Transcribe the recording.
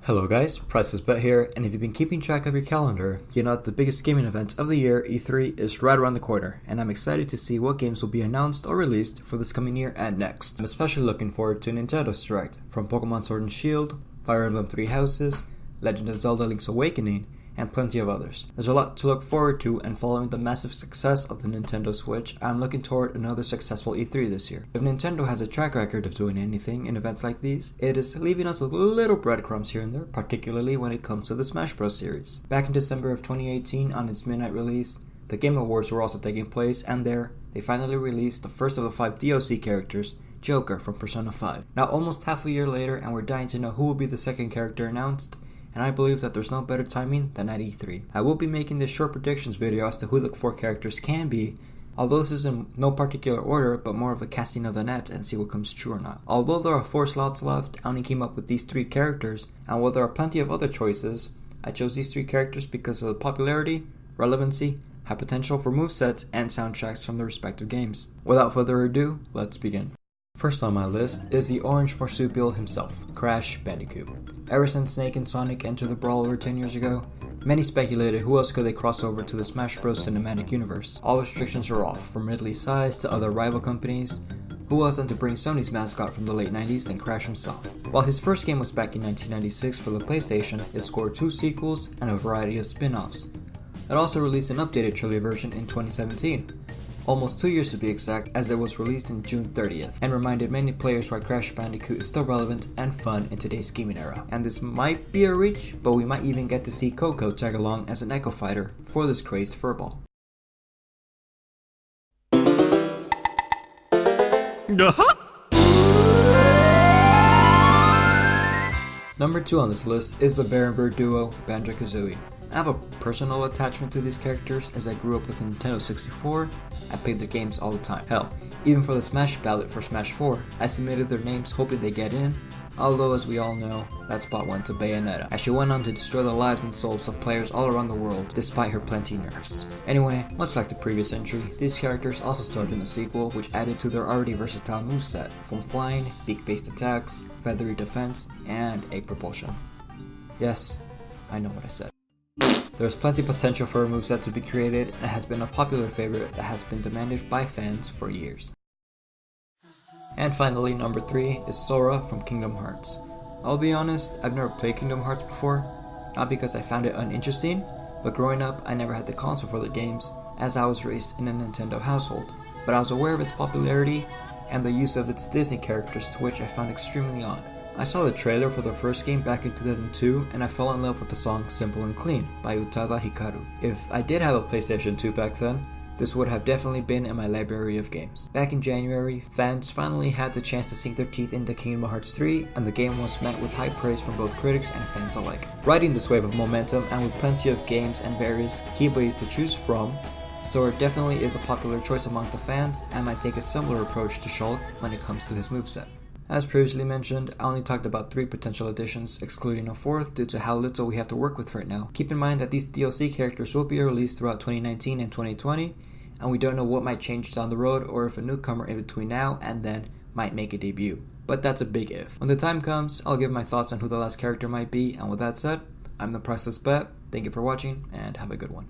Hello guys, Priceless Bet here, and if you've been keeping track of your calendar, you know that the biggest gaming event of the year, E3, is right around the corner, and I'm excited to see what games will be announced or released for this coming year and next. I'm especially looking forward to Nintendo's Direct, from Pokemon Sword and Shield, Fire Emblem Three Houses, Legend of Zelda Link's Awakening, and plenty of others. There's a lot to look forward to, and following the massive success of the Nintendo Switch, I'm looking toward another successful E3 this year. If Nintendo has a track record of doing anything in events like these, it is leaving us with little breadcrumbs here and there, particularly when it comes to the Smash Bros. Series. Back in December of 2018, on its midnight release, the Game Awards were also taking place, and there, they finally released the first of the 5 DLC characters, Joker from Persona 5. Now almost half a year later, and we're dying to know who will be the second character announced, and I believe that there's no better timing than at E3. I will be making this short predictions video as to who the 4 characters can be, although this is in no particular order, but more of a casting of the net and see what comes true or not. Although there are 4 slots left, I only came up with these 3 characters, and while there are plenty of other choices, I chose these 3 characters because of the popularity, relevancy, high potential for movesets, and soundtracks from the respective games. Without further ado, let's begin. First on my list is the orange marsupial himself, Crash Bandicoot. Ever since Snake and Sonic entered the brawl over 10 years ago, many speculated who else could they cross over to the Smash Bros. Cinematic universe. All restrictions are off, from Ridley's size to other rival companies. Who else than to bring Sony's mascot from the late 90s than Crash himself? While his first game was back in 1996 for the PlayStation, it scored 2 sequels and a variety of spin-offs. It also released an updated trilogy version in 2017. Almost 2 years to be exact, as it was released in June 30th, and reminded many players why Crash Bandicoot is still relevant and fun in today's gaming era. And this might be a reach, but we might even get to see Coco tag along as an Echo Fighter for this crazed furball. Number 2 on this list is the Bear and Bird duo, Banjo-Kazooie. I have a personal attachment to these characters as I grew up with a Nintendo 64. I played their games all the time. Hell, even for the Smash ballot for Smash 4, I submitted their names hoping they get in, although as we all know, that spot went to Bayonetta, as she went on to destroy the lives and souls of players all around the world, despite her plenty nerfs. Anyway, much like the previous entry, these characters also starred in the sequel, which added to their already versatile moveset, from flying, beak-based attacks, feathery defense, and egg propulsion. Yes, I know what I said. There's plenty of potential for a moveset to be created, and it has been a popular favorite that has been demanded by fans for years. And finally, number 3 is Sora from Kingdom Hearts. I'll be honest, I've never played Kingdom Hearts before, not because I found it uninteresting, but growing up I never had the console for the games, as I was raised in a Nintendo household, but I was aware of its popularity and the use of its Disney characters, to which I found extremely odd. I saw the trailer for the first game back in 2002, and I fell in love with the song Simple and Clean by Utada Hikaru. If I did have a PlayStation 2 back then, this would have definitely been in my library of games. Back in January, fans finally had the chance to sink their teeth into Kingdom Hearts 3, and the game was met with high praise from both critics and fans alike. Riding this wave of momentum, and with plenty of games and various keyblades to choose from, Sora definitely is a popular choice among the fans, and might take a similar approach to Shulk when it comes to his moveset. As previously mentioned, I only talked about 3 potential additions, excluding a 4th due to how little we have to work with right now. Keep in mind that these DLC characters will be released throughout 2019 and 2020, and we don't know what might change down the road, or if a newcomer in between now and then might make a debut. But that's a big if. When the time comes, I'll give my thoughts on who the last character might be, and with that said, I'm the Priceless Bet. Thank you for watching, and have a good one.